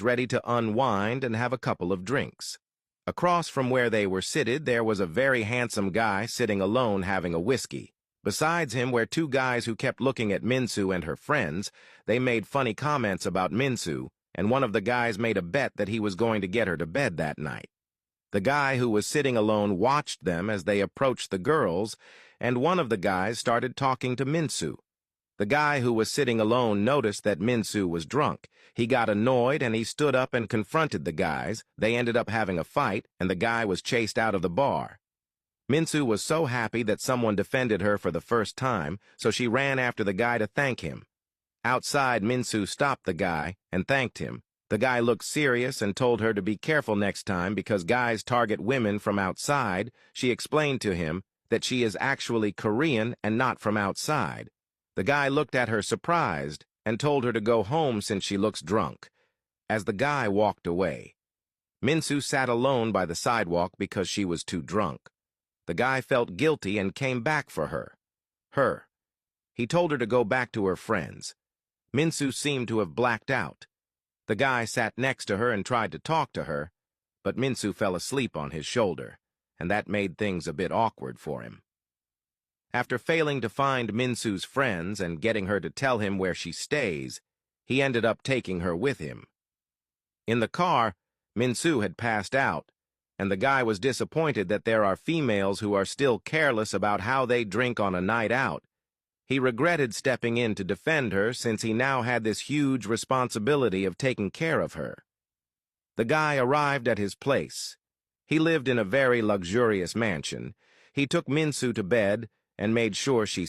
ready to unwind and have a couple of drinks. Across from where they were seated, there was a very handsome guy sitting alone having a whiskey. Besides him were two guys who kept looking at Minsu and her friends. They made funny comments about Minsu, and one of the guys made a bet that he was going to get her to bed that night. The guy who was sitting alone watched them as they approached the girls, and one of the guys started talking to Minsu. The guy who was sitting alone noticed that Minsu was drunk. He got annoyed and he stood up and confronted the guys. They ended up having a fight, and the guy was chased out of the bar. Minsu was so happy that someone defended her for the first time, so she ran after the guy to thank him. Outside, Minsu stopped the guy and thanked him. The guy looked serious and told her to be careful next time because guys target women from outside. She explained to him that she is actually Korean and not from outside. The guy looked at her surprised and told her to go home since she looks drunk. As the guy walked away, Minsu sat alone by the sidewalk because she was too drunk. The guy felt guilty and came back for her. He told her to go back to her friends. Minsu seemed to have blacked out. The guy sat next to her and tried to talk to her, but Minsu fell asleep on his shoulder, and that made things a bit awkward for him. After failing to find Minsu's friends and getting her to tell him where she stays, he ended up taking her with him. In the car, Minsu had passed out, and the guy was disappointed that there are females who are still careless about how they drink on a night out. He regretted stepping in to defend her since he now had this huge responsibility of taking care of her. The guy arrived at his place. He lived in a very luxurious mansion. He took Minsu to bed and made sure she